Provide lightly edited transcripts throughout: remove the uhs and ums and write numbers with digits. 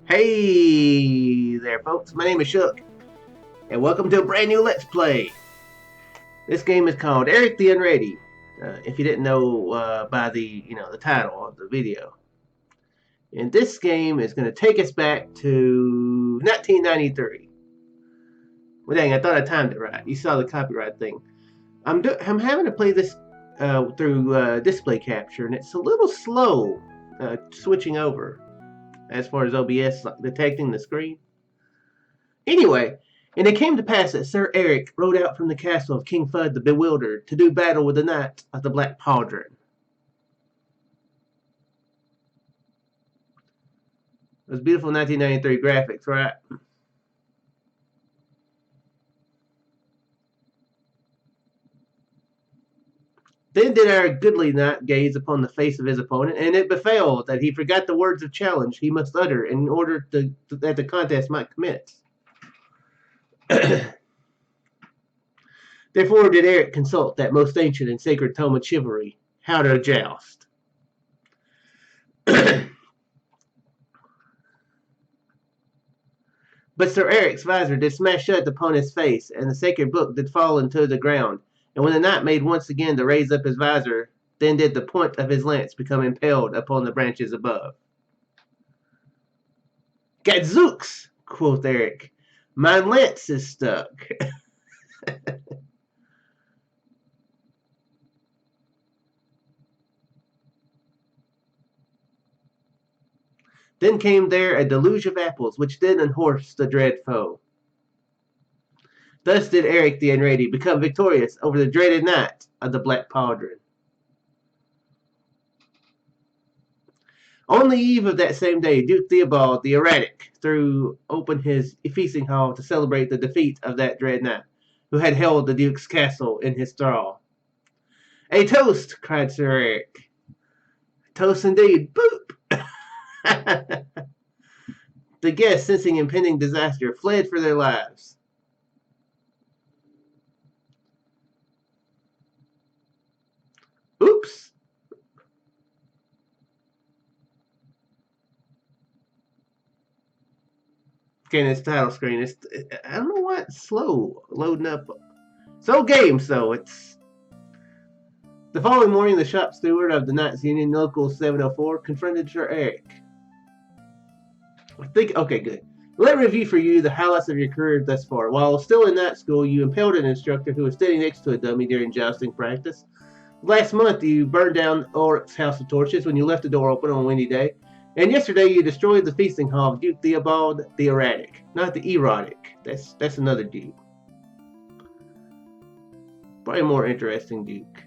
Hey there, folks. My name is Shook, and welcome to a brand new Let's Play. This game is called Eric the Unready. If you didn't know by the title of the video, and this game is going to take us back to 1993. Well, dang, I thought I timed it right. You saw the copyright thing. I'm having to play this through display capture, and it's a little slow switching over as far as OBS detecting the screen. Anyway, and it came to pass that Sir Eric rode out from the castle of King Fudd the Bewildered to do battle with the knight of the Black Pauldron. Those beautiful 1993 graphics, right? Then did our goodly knight gaze upon the face of his opponent, and it befell that he forgot the words of challenge he must utter in order that the contest might commence. Therefore did Eric consult that most ancient and sacred tome of chivalry, how to joust. But Sir Eric's visor did smash shut upon his face, and the sacred book did fall into the ground. And when the knight made once again to raise up his visor, then did the point of his lance become impaled upon the branches above. Gadzooks, quoth Eric, my lance is stuck. Then came there a deluge of apples, which did unhorse the dread foe. Thus did Eric the Unready become victorious over the dreaded knight of the Black Pauldron. On the eve of that same day, Duke Theobald the Erratic threw open his feasting hall to celebrate the defeat of that dread knight, who had held the Duke's castle in his thrall. A toast, cried Sir Eric. Toast indeed. Boop! The guests, sensing impending disaster, fled for their lives. Oops! Okay, this title screen, I don't know why it's slow loading up. It's old game, so it's... The following morning, the shop steward of the Knights Union Local 704 confronted Sir Eric. Okay, good. Let me review for you the highlights of your career thus far. While still in night school, you impaled an instructor who was standing next to a dummy during jousting practice. Last month, you burned down Ulrich's house of torches when you left the door open on a windy day. And yesterday, you destroyed the feasting hall of Duke Theobald the Erratic, not the Erotic. That's another Duke. Probably a more interesting Duke.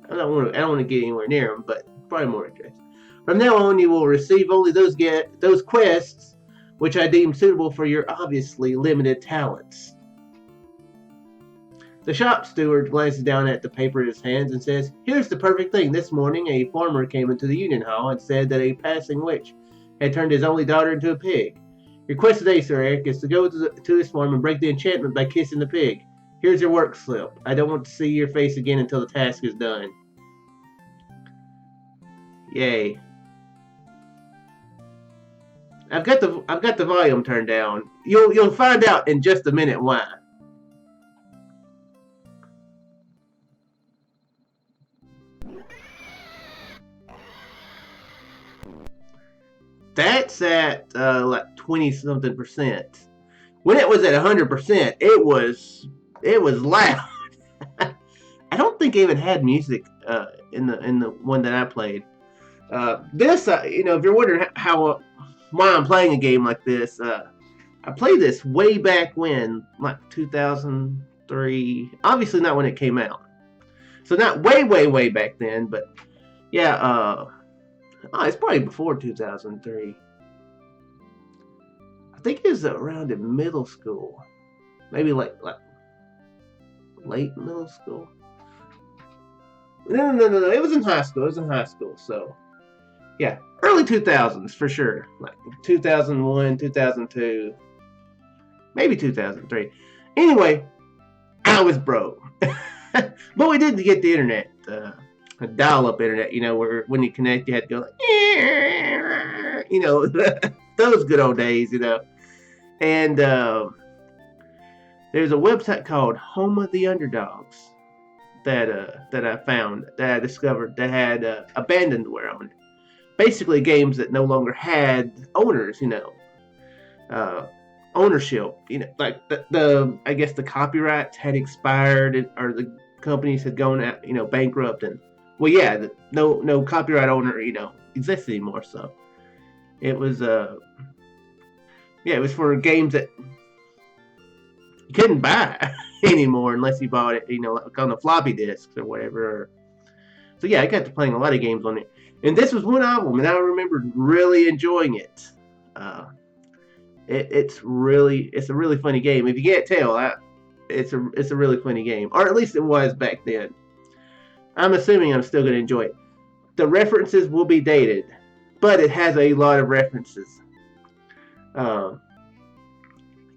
I don't want to get anywhere near him, but probably more interesting. From now on, you will receive only those quests which I deem suitable for your obviously limited talents. The shop steward glances down at the paper in his hands and says, Here's the perfect thing. This morning, a farmer came into the union hall and said that a passing witch had turned his only daughter into a pig. Your quest today, Sir Eric, is to go to this farm and break the enchantment by kissing the pig. Here's your work slip. I don't want to see your face again until the task is done. Yay. I've got the volume turned down. You'll find out in just a minute why. That's at like 20-something%. When it was at 100%, it was loud. I don't think it even had music in the one that I played. This, if you're wondering why I'm playing a game like this, I played this way back when, like 2003. Obviously not when it came out, so not way back then, but yeah. It's probably before 2003. I think it was around in middle school, maybe like late middle school. No. It was in high school. So yeah, early 2000s for sure, like 2001, 2002, maybe 2003. Anyway, I was broke, but we did get the internet. A dial-up internet, where when you connect, you had to go like, those good old days, you know. And there's a website called Home of the Underdogs that I found, that I discovered, that had abandonware on it. Basically, games that no longer had owners, you know, ownership. You know, like the I guess the copyrights had expired, or the companies had gone out, you know, bankrupt, and well, yeah, no copyright owner, you know, exists anymore. So it was yeah, it was for games that you couldn't buy anymore unless you bought it, you know, like on the floppy disks or whatever. So yeah, I got to playing a lot of games on it, and this was one of them, and I remember really enjoying it. It's a really funny game. If you can't tell, it's a really funny game, or at least it was back then. I'm assuming I'm still going to enjoy it. The references will be dated, but it has a lot of references.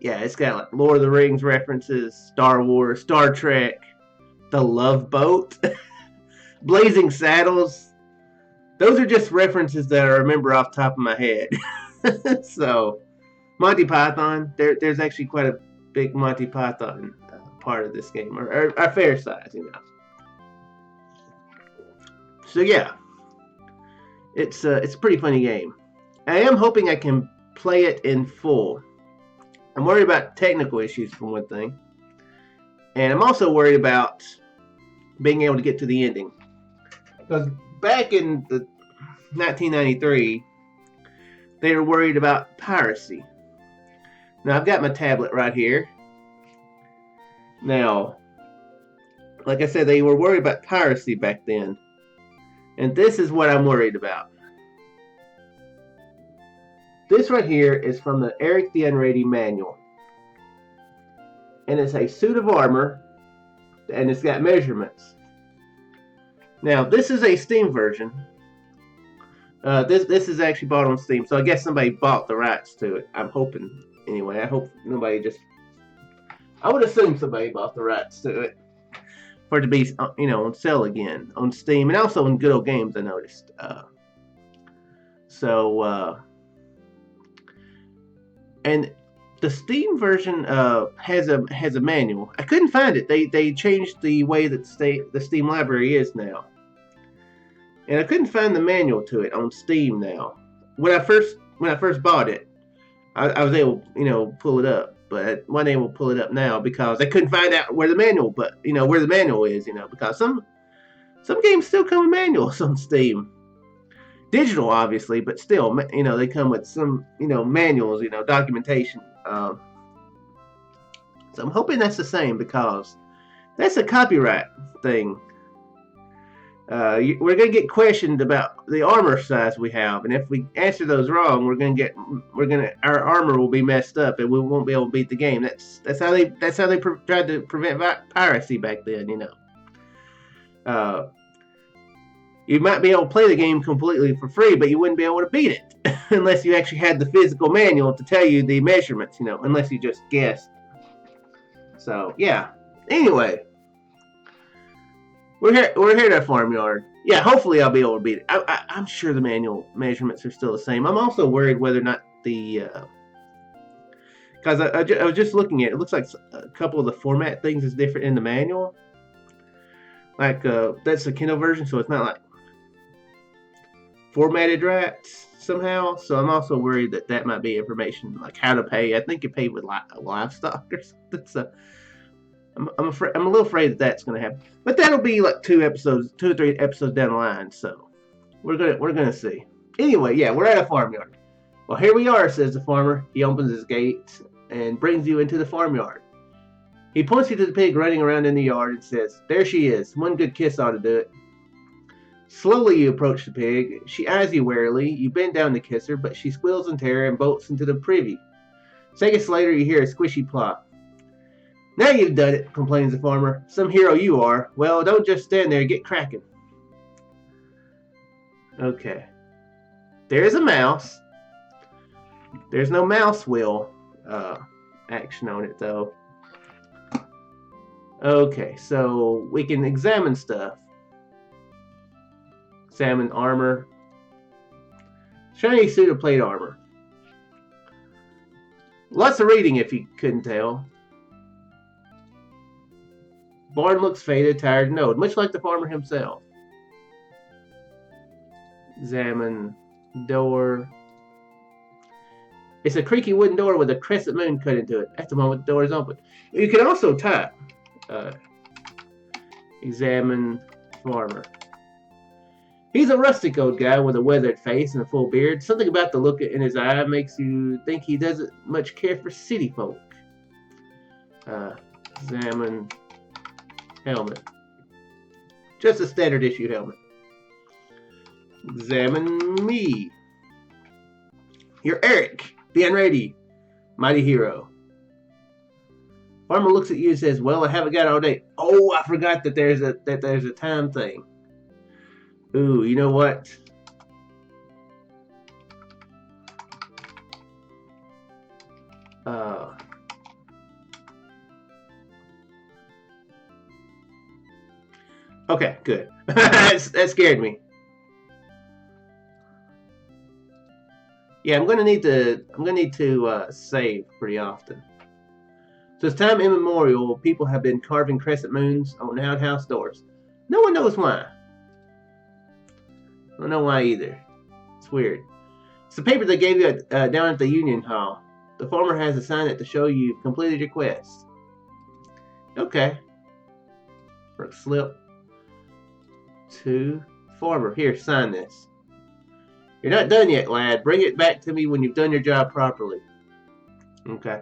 Yeah, it's got like Lord of the Rings references, Star Wars, Star Trek, The Love Boat, Blazing Saddles. Those are just references that I remember off the top of my head. So, Monty Python. There's actually quite a big Monty Python part of this game, or fair size, you know. So yeah, it's a pretty funny game. I am hoping I can play it in full. I'm worried about technical issues for one thing, and I'm also worried about being able to get to the ending. Because back in the 1993, they were worried about piracy. Now I've got my tablet right here. Now, like I said, they were worried about piracy back then. And this is what I'm worried about. This right here is from the Eric the Unready manual. And it's a suit of armor, and it's got measurements. Now, this is a Steam version. This is actually bought on Steam, so I guess somebody bought the rights to it. I'm hoping, anyway. I hope nobody just... I would assume somebody bought the rights to it for it to be, you know, on sale again on Steam, and also in Good Old Games, I noticed. And the Steam version has a manual. I couldn't find it. They changed the way that the Steam library is now, and I couldn't find the manual to it on Steam now. When I first bought it, I was able, you know, pull it up, but I wasn't able to pull it up now because I couldn't find out where the manual, where the manual is, you know, because some games still come with manuals on Steam. Digital, obviously, but still, you know, they come with some, you know, manuals, you know, documentation. So I'm hoping that's the same, because that's a copyright thing. We're going to get questioned about the armor size we have, and if we answer those wrong, our armor will be messed up, and we won't be able to beat the game. That's how they tried to prevent piracy back then, you know. You might be able to play the game completely for free, but you wouldn't be able to beat it unless you actually had the physical manual to tell you the measurements, you know, unless you just guessed. So, yeah. Anyway, we're here at a farmyard. Yeah, hopefully I'll be able to beat it. I'm sure the manual measurements are still the same. I'm also worried whether or not because I was just looking at it. It looks like a couple of the format things is different in the manual. Like, that's the Kindle version, so it's not like formatted right somehow. So I'm also worried that might be information like how to pay. I think you pay with livestock or something. So I'm a little afraid that that's going to happen. But that'll be like 2 or 3 episodes down the line. So we're gonna see. Anyway, yeah, we're at a farmyard. Well, here we are, says the farmer. He opens his gate and brings you into the farmyard. He points you to the pig running around in the yard and says, "There she is. One good kiss ought to do it." Slowly you approach the pig. She eyes you warily. You bend down to kiss her, but she squeals in terror and bolts into the privy. Seconds later, you hear a squishy plop. "Now you've done it," complains the farmer. "Some hero you are. Well, don't just stand there. Get cracking." Okay. There's a mouse. There's no mouse wheel action on it, though. Okay, so we can examine stuff. Examine armor. Shiny suit of plate armor. Lots of reading if you couldn't tell. Barn looks faded, tired, and old, much like the farmer himself. Examine door. It's a creaky wooden door with a crescent moon cut into it. At the moment, the door is open. You can also type. Examine farmer. He's a rustic old guy with a weathered face and a full beard. Something about the look in his eye makes you think he doesn't much care for city folk. Examine helmet. Just a standard issue helmet. Examine me. You're Eric the Unready, mighty hero. Farmer looks at you and says, "Well, I haven't got all day." Oh, I forgot that there's a time thing. Ooh, you know what? Okay, good. That scared me. Yeah, I'm gonna need to save pretty often. Since time immemorial, people have been carving crescent moons on outhouse doors. No one knows why. I don't know why either. It's weird. It's the paper they gave you down at the Union Hall. The farmer has a sign it to show you've completed your quest. Okay. Work slip. 2. Farmer, here, sign this. You're not done yet, lad. Bring it back to me when you've done your job properly. Okay.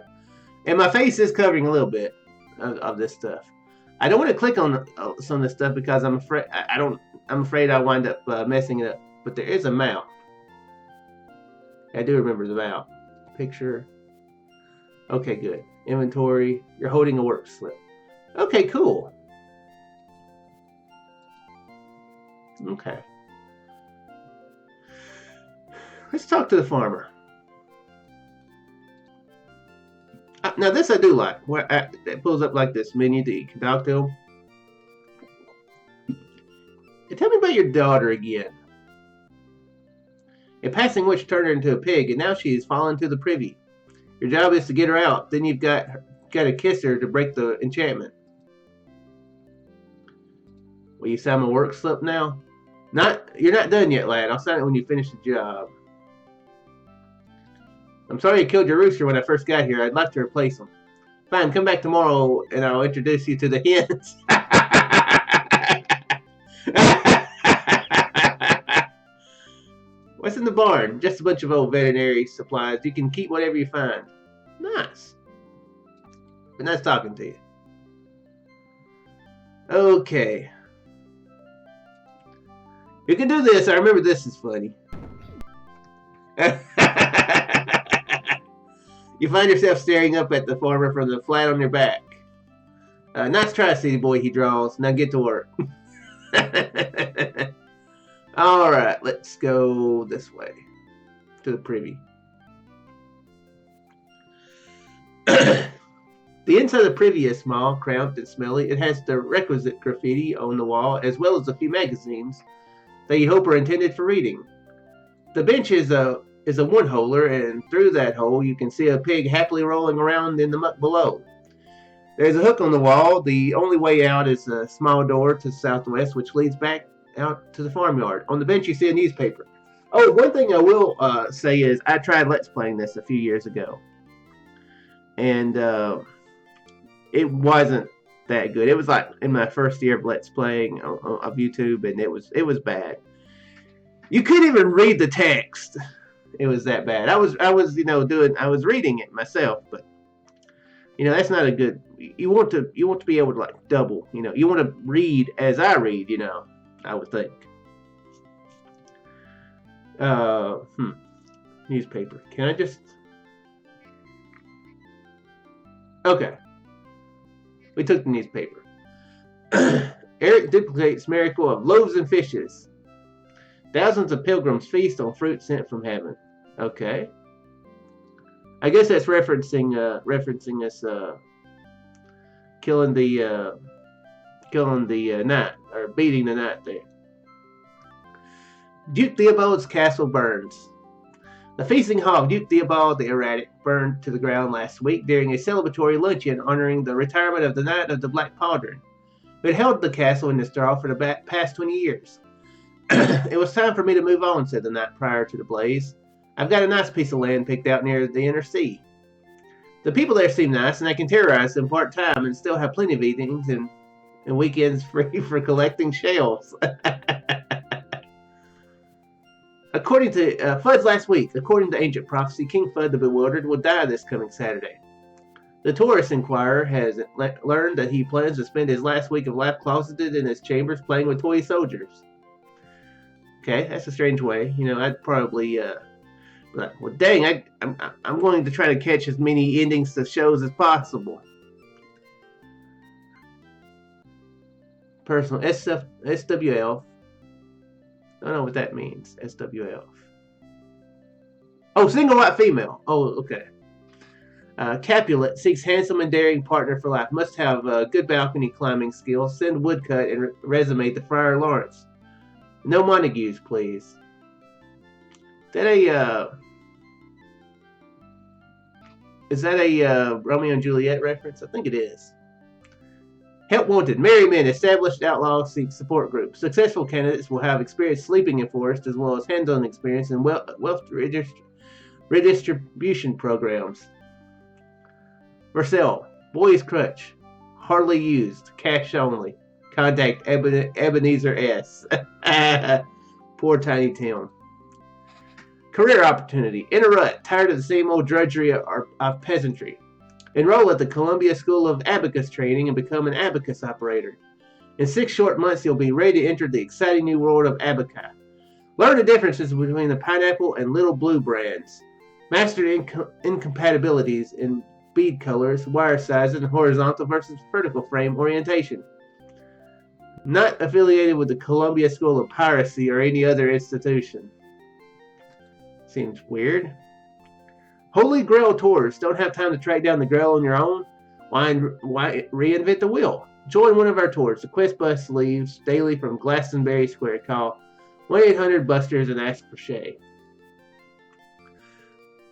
And my face is covering a little bit of this stuff. I don't want to click on some of this stuff because I'm afraid I'm afraid I'll wind up messing it up. But there is a map. I do remember the map. Picture. Okay, good. Inventory. You're holding a work slip. Okay, cool. Okay. Let's talk to the farmer. Now this I do like. Where it pulls up like this menu that you can talk to him. And tell me about your daughter again. In passing which turned her into a pig, and now she has fallen to the privy. Your job is to get her out. Then you've got to kiss her to break the enchantment. Will you sign my work slip now? You're not done yet, lad. I'll sign it when you finish the job. I'm sorry you killed your rooster when I first got here. I'd like to replace him. Fine, come back tomorrow and I'll introduce you to the hens. What's in the barn? Just a bunch of old veterinary supplies. You can keep whatever you find. Nice. But nice talking to you. Okay. You can do this. I remember this is funny. You find yourself staring up at the farmer from the flat on your back. Nice try, city boy, he draws. Now get to work. Alright, let's go this way. To the privy. The inside of the privy is small, cramped, and smelly. It has the requisite graffiti on the wall, as well as a few magazines that you hope are intended for reading. The bench is a one-holer, and through that hole you can see a pig happily rolling around in the muck below. There's a hook on the wall. The only way out is a small door to the southwest, which leads back out to the farmyard. On the bench you see a newspaper. Oh, one thing I will say is I tried Let's Playing this a few years ago. And it wasn't that good. It was like in my first year of Let's Playing of YouTube, and it was bad. You couldn't even read the text. It was that bad. I was I was reading it myself, but that's not a good. You want to be able to like double. You want to read as I read. I would think. Newspaper. Can I just? Okay. We took the newspaper. Eric duplicates miracle of loaves and fishes. Thousands of pilgrims feast on fruit sent from heaven. Okay. I guess that's referencing us killing the knight, or beating the knight there. Duke Theobald's castle burns. The feasting hog, Duke Theobald the Erratic, burned to the ground last week during a celebratory luncheon honoring the retirement of the Knight of the Black Pauldron, who had held the castle in Nistral for the past 20 years. It was time for me to move on, said the knight prior to the blaze. I've got a nice piece of land picked out near the inner sea. The people there seem nice, and I can terrorize them part-time and still have plenty of evenings and weekends free for collecting shells. According to Fudd's last week, according to ancient prophecy, King Fudd the Bewildered will die this coming Saturday. The Tourist Inquirer has learned that he plans to spend his last week of life closeted in his chambers playing with toy soldiers. Okay, that's a strange way. You know, I'd probably, well, dang, I'm going to try to catch as many endings to shows as possible. Personal, SWL. I don't know what that means, SWL. Oh, single white female. Oh, okay. Capulet seeks handsome and daring partner for life. Must have good balcony climbing skills. Send woodcut and resume to Friar Lawrence. No Montagues, please. Is that a Romeo and Juliet reference? I think it is. Help wanted. Merry men, established outlaws seek support groups. Successful candidates will have experience sleeping in forest as well as hands-on experience in wealth redistribution programs. Marcel, boy's crutch. Hardly used. Cash only. Contact Ebenezer S. Poor tiny town. Career opportunity. In a rut. Tired of the same old drudgery of peasantry. Enroll at the Columbia School of Abacus Training and become an abacus operator. In 6 short months, you'll be ready to enter the exciting new world of abaci. Learn the differences between the pineapple and little blue brands. Master incompatibilities in bead colors, wire sizes, and horizontal versus vertical frame orientation. Not affiliated with the Columbia School of Piracy or any other institution. Seems weird. Holy Grail tours. Don't have time to track down the Grail on your own? Why reinvent the wheel? Join one of our tours. The quest bus leaves daily from Glastonbury Square. Call 1-800-BUSTERS and ask for Shay.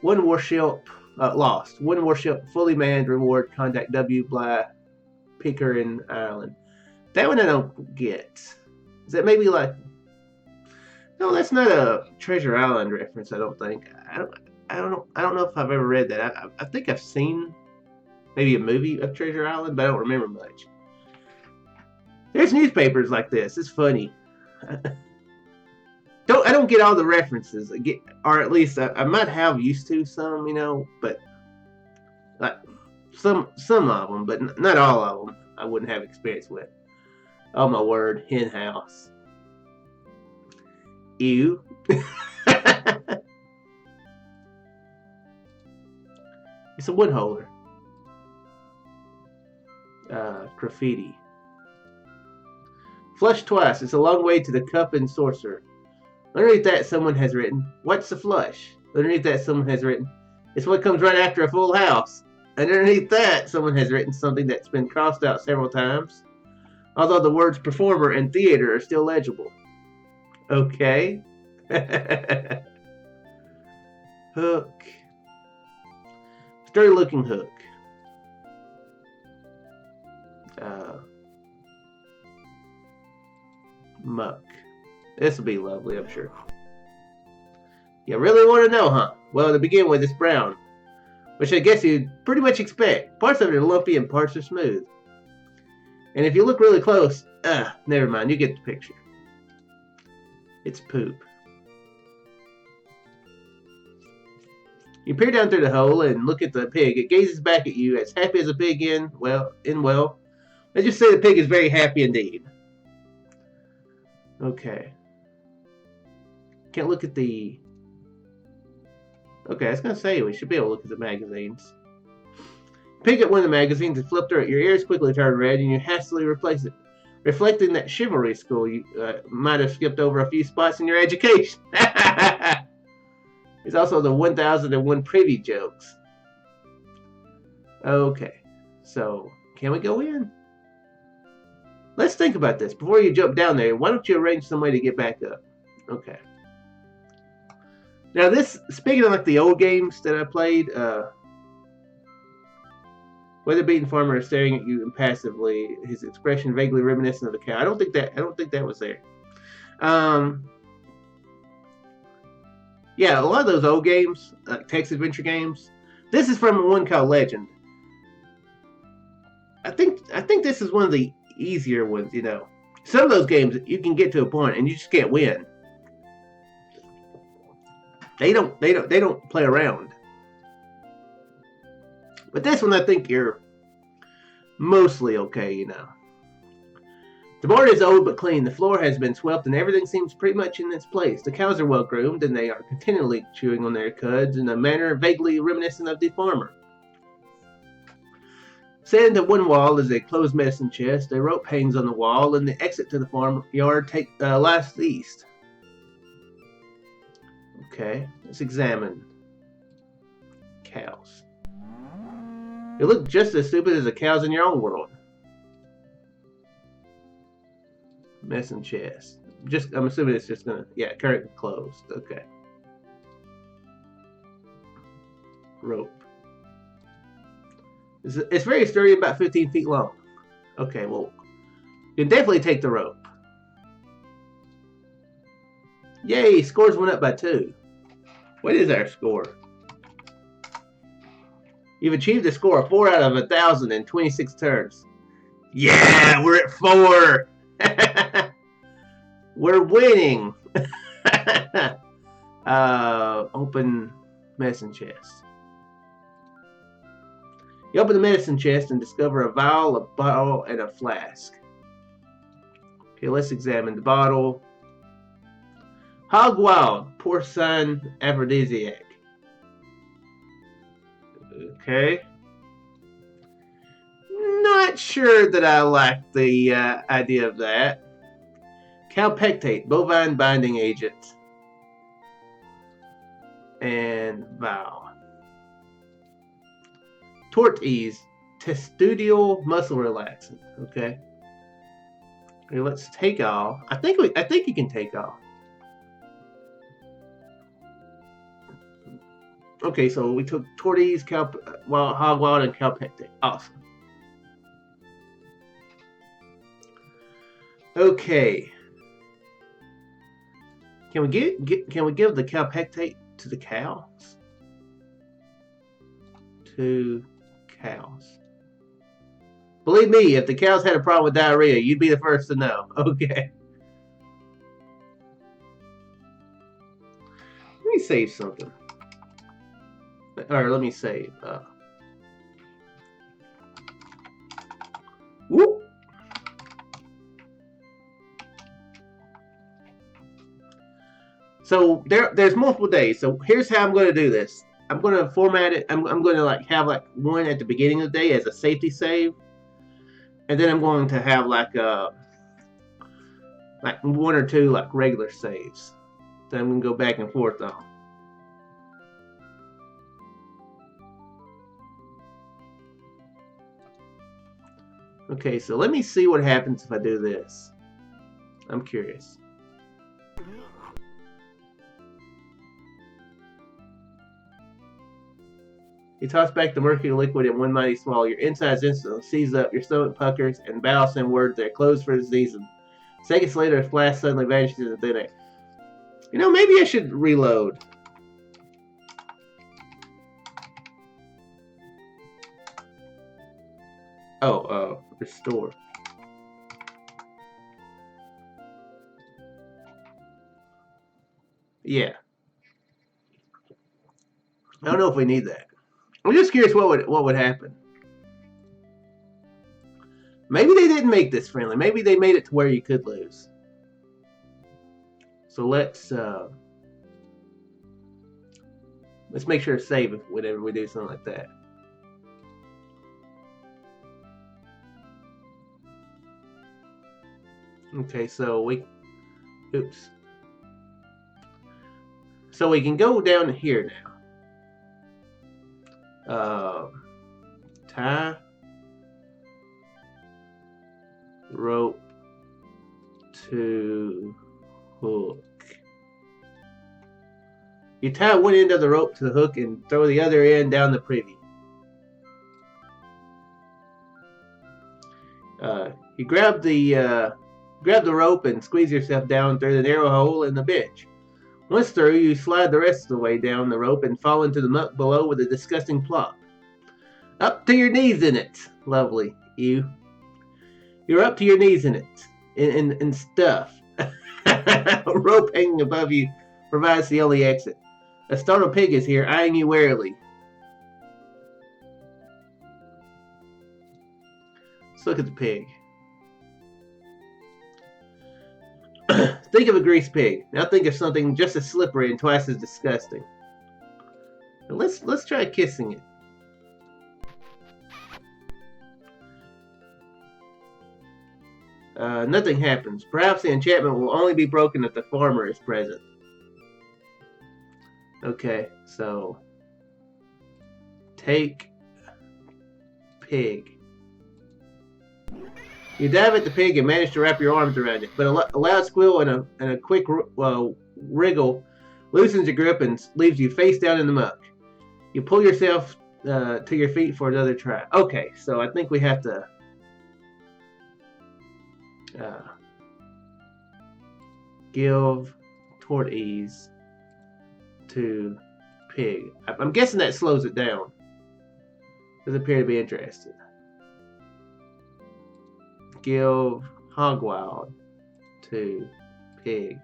One warship lost. One warship fully manned. Reward. Contact W. Bly Picker in Ireland. That one I don't get. Is that maybe like... No, that's not a Treasure Island reference, I don't think. I don't know if I've ever read that. I think I've seen maybe a movie of Treasure Island, but I don't remember much. There's newspapers like this. It's funny. I don't get all the references. Or at least I might have used to some, you know, but like some of them, but not all of them. I wouldn't have experience with. Oh my word, hen house. Ew. It's a wood holder. Graffiti. Flush twice. It's a long way to the cup and saucer. Underneath that, someone has written, "What's a flush?" Underneath that, someone has written, "It's what comes right after a full house." Underneath that, someone has written something that's been crossed out several times, although the words performer and theater are still legible. Okay. Hook. Sturdy looking hook. Muck. This will be lovely, I'm sure. You really want to know, huh? Well, to begin with, it's brown, which I guess you'd pretty much expect. Parts of it are lumpy and parts are smooth. And if you look really close, never mind, you get the picture. It's poop. You peer down through the hole and look at the pig. It gazes back at you as happy as a pig in well. Let's just say the pig is very happy indeed. Okay. Can't look at the... Okay, I was going to say we should be able to look at the magazines. Pick up one of the magazines and flip through it. Your ears quickly turn red and you hastily replace it, reflecting that chivalry school you might have skipped over a few spots in your education. It's also the 1001 privy jokes. Okay, so can we go in? Let's think about this. Before you jump down there, why don't you arrange some way to get back up? Okay. Now this, speaking of like the old games that I played, whether beaten farmer is staring at you impassively, his expression vaguely reminiscent of a cow. I don't think that was there. Yeah, a lot of those old games, like text adventure games. This is from one called Legend. I think this is one of the easier ones. You know, some of those games you can get to a point and you just can't win. They don't play around. But this one, I think you're mostly okay. You know, the board is old but clean. The floor has been swept and everything seems pretty much in its place. The cows are well groomed and they are continually chewing on their cuds in a manner vaguely reminiscent of the farmer. Set into one wall is a closed medicine chest. A rope hangs on the wall, and the exit to the farmyard lies east. Okay, let's examine cows. They look just as stupid as the cows in your own world. Medicine chest. I'm assuming it's just gonna, yeah, currently closed. Okay. Rope. It's very sturdy, about 15 feet long. Okay, well, you can definitely take the rope. Yay, scores went up by 2. What is our score? You've achieved a score of 4 out of 1,000 in 26 turns. Yeah, we're at 4. We're winning. Open medicine chest. You open the medicine chest and discover a vial, a bottle, and a flask. Okay, let's examine the bottle. Hog Wild, porcine aphrodisiac. Okay. Not sure that I like the idea of that. Calpectate, bovine binding agent. And vial. Tort Ease, testudial muscle relaxant. Okay. Okay, let's take off. I think you can take off. Okay, so we took Tort Ease, Hog Wild, and Calpectate. Awesome. Okay. Can we give the Calpectate to the cows? To cows. Believe me, if the cows had a problem with diarrhea, you'd be the first to know. Okay. Let me save something. Or let me save. Whoop. So there's multiple days. So here's how I'm going to do this. I'm going to format it. I'm going to have one at the beginning of the day as a safety save, and then I'm going to have like 1 or 2 regular saves. So I'm going to go back and forth on. Okay, so let me see what happens if I do this. I'm curious. You toss back the murky liquid in one mighty swallow. Your insides instantly seize up, your stomach puckers, and bowels send word they're closed for the season. Seconds later, a flash suddenly vanishes in thin air. You know, maybe I should reload. Restore. Yeah. I don't know if we need that. I'm just curious what would happen. Maybe they didn't make this friendly. Maybe they made it to where you could lose. So let's make sure to save it whenever we do something like that. Okay, so so we can go down here now. Tie rope to hook. You tie one end of the rope to the hook and throw the other end down the privy. You grab the rope and squeeze yourself down through the narrow hole in the bench. Once through, you slide the rest of the way down the rope and fall into the muck below with a disgusting plop. Up to your knees in it. Lovely. You're up to your knees in it. In stuff. A rope hanging above you provides the only exit. A startled pig is here, eyeing you warily. Let's look at the pig. Think of a greased pig. Now think of something just as slippery and twice as disgusting. Now let's try kissing it. Nothing happens. Perhaps the enchantment will only be broken if the farmer is present. Okay, so take pig. You dive at the pig and manage to wrap your arms around it, but a loud squeal and a quick wriggle loosens your grip and leaves you face down in the muck. You pull yourself to your feet for another try. Okay, so I think we have to give toward ease to pig. I'm guessing that slows it down. Doesn't appear to be interested. Give hog wild to pig.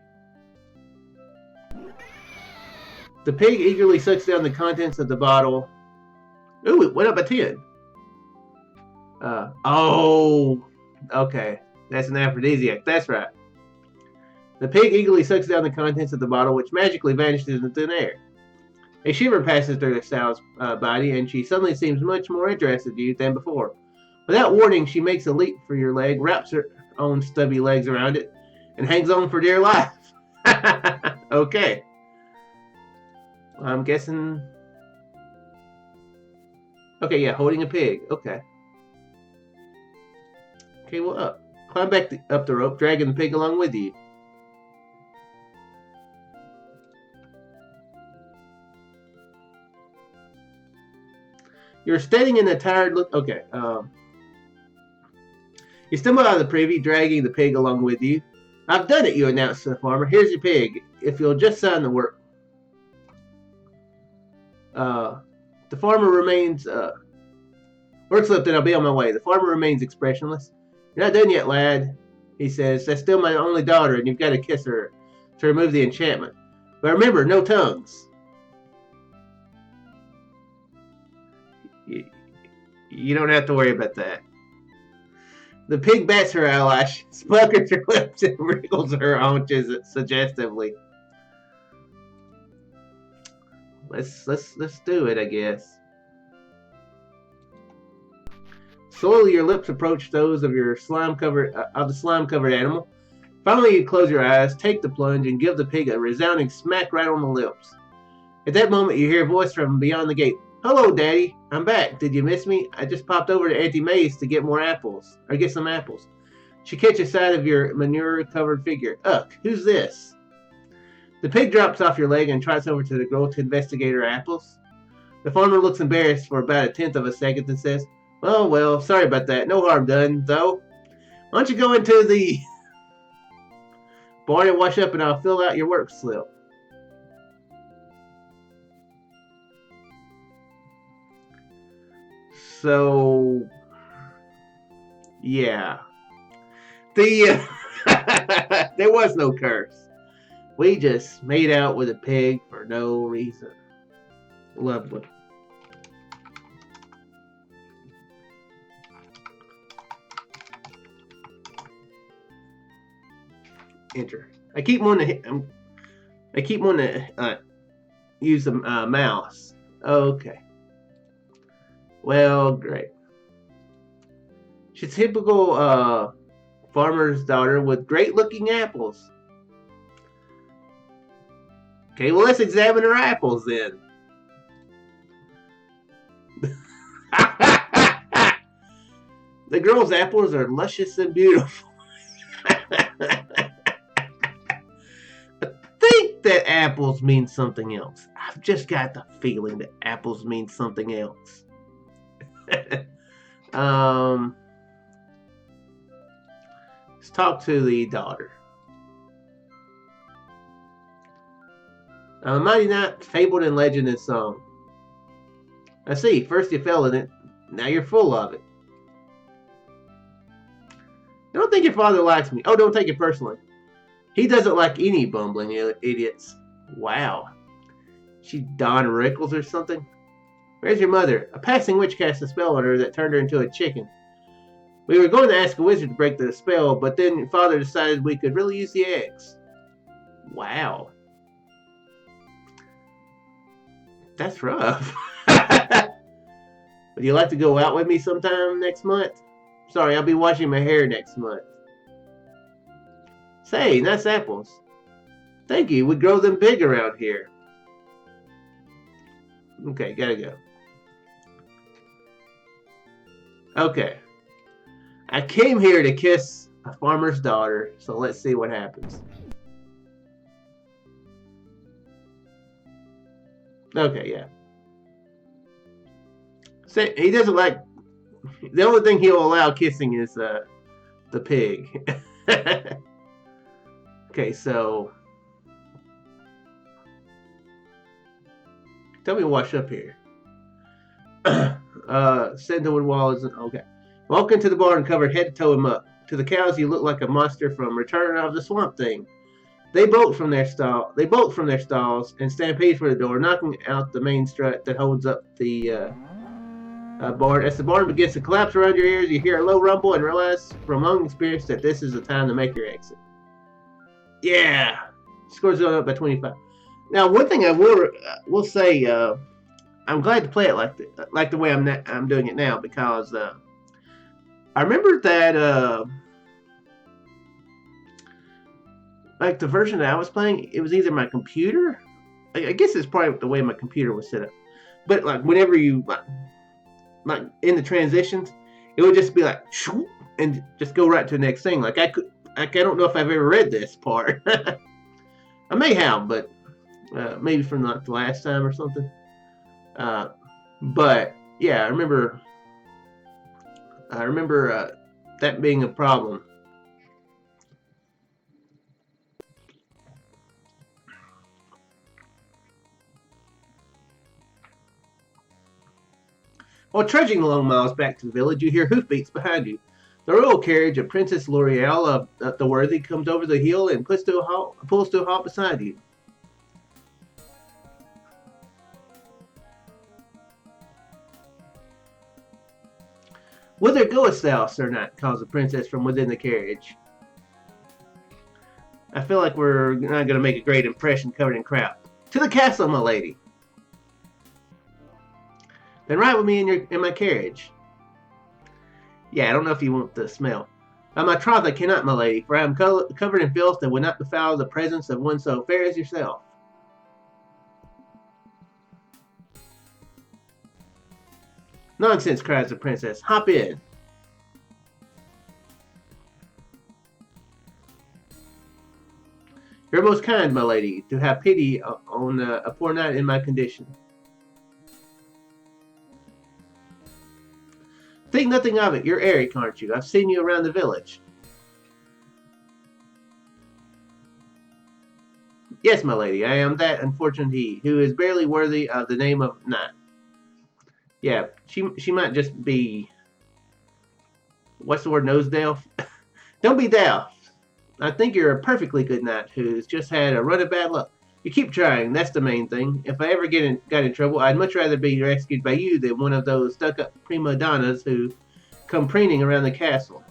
The pig eagerly sucks down the contents of the bottle. Ooh, it went up a 10. Oh, okay. That's an aphrodisiac. That's right. The pig eagerly sucks down the contents of the bottle, which magically vanishes in thin air. A shiver passes through the sow's body, and she suddenly seems much more interested in you than before. Without warning, she makes a leap for your leg, wraps her own stubby legs around it, and hangs on for dear life. Okay. I'm guessing... Okay, yeah, holding a pig. Okay. Okay, well, up. Climb back up the rope, dragging the pig along with you. You're standing in a tired look. Okay. You stumble out of the privy, dragging the pig along with you. I've done it, you announced to the farmer. Here's your pig, if you'll just sign the work. The farmer remains. Work slipped and I'll be on my way. The farmer remains expressionless. You're not done yet, lad, he says. That's still my only daughter, and you've got to kiss her to remove the enchantment. But remember, no tongues. You don't have to worry about that. The pig bats her eyelash, puckers her lips, and wriggles her haunches suggestively. Let's do it, I guess. Slowly, your lips approach those of the slime-covered animal. Finally, you close your eyes, take the plunge, and give the pig a resounding smack right on the lips. At that moment, you hear a voice from beyond the gate. Hello, Daddy. I'm back. Did you miss me? I just popped over to Auntie May's to get more apples. Or get some apples. She catches sight of your manure-covered figure. Ugh, who's this? The pig drops off your leg and trots over to the girl to investigate her apples. The farmer looks embarrassed for about a tenth of a second and says, Oh, well, sorry about that. No harm done, though. Why don't you go into the barn and wash up and I'll fill out your work slip. So, yeah. There was no curse. We just made out with a pig for no reason. Lovely. Enter. I keep wanting to use the mouse. Okay. Well, great. She's a typical farmer's daughter with great-looking apples. Okay, well, let's examine her apples then. The girl's apples are luscious and beautiful. I think think that apples mean something else. I've just got the feeling that apples mean something else. Let's talk to the daughter. A mighty knight, fabled in legend and song. I see. First you fell in it. Now you're full of it. I don't think your father likes me. Oh, don't take it personally. He doesn't like any bumbling idiots. Wow. She Don Rickles or something? Where's your mother? A passing witch cast a spell on her that turned her into a chicken. We were going to ask a wizard to break the spell, but then your father decided we could really use the eggs. Wow. That's rough. Would you like to go out with me sometime next month? Sorry, I'll be washing my hair next month. Say, nice apples. Thank you. We grow them big around here. Okay, gotta go. Okay. I came here to kiss a farmer's daughter, so let's see what happens. Okay, yeah. Say, he doesn't like... The only thing he'll allow kissing is the pig. Okay, so... Tell me what's up here. Sandalwood wall isn't... Okay. Walk into the barn covered head to toe him up. To the cows, you look like a monster from Return of the Swamp Thing. They bolt from their stalls and stampede for the door, knocking out the main strut that holds up the barn. As the barn begins to collapse around your ears, you hear a low rumble and realize from long experience that this is the time to make your exit. Yeah, scores going up by 25. Now, one thing I will say, I'm glad to play it like the way I'm doing it now, because I remember that like the version that I was playing, it was either my computer. I guess it's probably the way my computer was set up. But like whenever you like in the transitions, it would just be like shoo, and just go right to the next thing. Like I don't know if I've ever read this part. I may have, but maybe from like the last time or something. But yeah, I remember that being a problem. While trudging along miles back to the village, you hear hoofbeats behind you. The royal carriage of Princess Lorealle the Worthy comes over the hill and pulls to a halt beside you. Whither goest thou, Sir Knight? Calls the princess from within the carriage. I feel like we're not going to make a great impression covered in crap. To the castle, my lady. Then ride with me in my carriage. Yeah, I don't know if you want the smell. By my troth, I cannot, my lady, for I am covered in filth and would not befoul the presence of one so fair as yourself. Nonsense, cries the princess. Hop in. You're most kind, my lady, to have pity on a poor knight in my condition. Think nothing of it. You're Eric, aren't you? I've seen you around the village. Yes, my lady, I am that unfortunate he, who is barely worthy of the name of knight. Yeah, she might just be... What's the word? Nosedale? Don't be daft. I think you're a perfectly good knight who's just had a run of bad luck. You keep trying, that's the main thing. If I ever got in trouble, I'd much rather be rescued by you than one of those stuck-up prima donnas who come preening around the castle.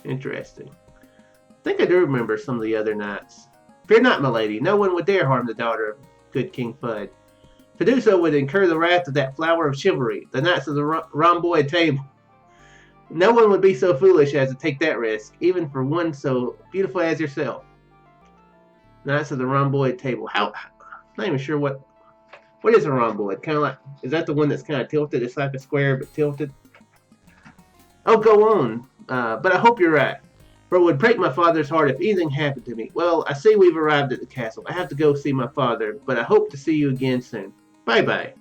Interesting. I think I do remember some of the other knights. Fear not, my lady. No one would dare harm the daughter of good King Fudd. To do so would incur the wrath of that flower of chivalry, the knights of the rhomboid table. No one would be so foolish as to take that risk, even for one so beautiful as yourself. Knights of the rhomboid table. I'm not even sure what is a rhomboid. Kind of like, is that the one that's kind of tilted? It's like a square but tilted. Oh, go on. But I hope you're right. For it would break my father's heart if anything happened to me. Well, I see we've arrived at the castle. I have to go see my father, but I hope to see you again soon. Bye-bye.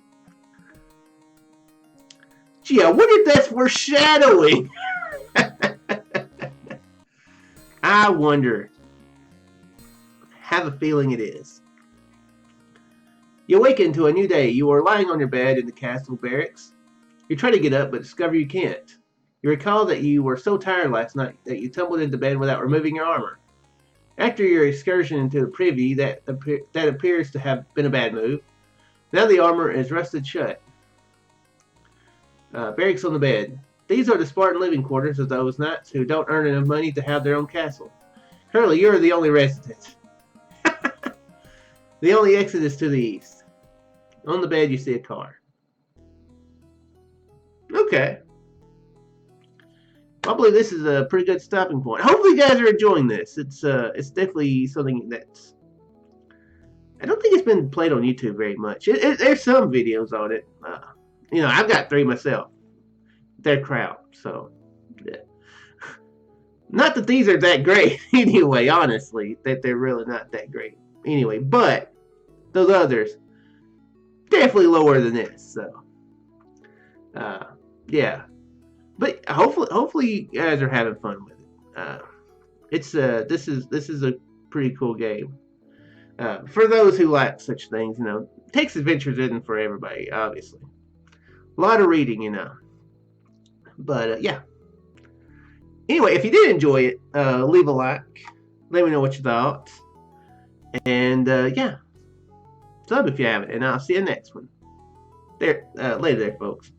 Gee, I wonder if that's foreshadowing. I wonder. Have a feeling it is. You awaken to a new day. You are lying on your bed in the castle barracks. You try to get up, but discover you can't. You recall that you were so tired last night that you tumbled into bed without removing your armor. After your excursion into the privy, that appears to have been a bad move. Now the armor is rusted shut. Barracks on the bed. These are the Spartan living quarters of those knights who don't earn enough money to have their own castle. Currently, you're the only resident. The only exit is to the east. On the bed, you see a car. Okay. I believe this is a pretty good stopping point. Hopefully you guys are enjoying this. It's definitely something that's... I don't think it's been played on YouTube very much. There's some videos on it. You know, I've got 3 myself. They're crowd, so... Yeah. Not that these are that great, anyway, honestly. That they're really not that great. Anyway, but... Those others... Definitely lower than this, so... Yeah. But hopefully you guys are having fun with it. This is a pretty cool game. For those who like such things, you know, Text Adventures isn't for everybody, obviously. A lot of reading, you know. But yeah. Anyway, if you did enjoy it, leave a like. Let me know what you thought. And yeah, sub if you haven't, and I'll see you next one. Later there, folks.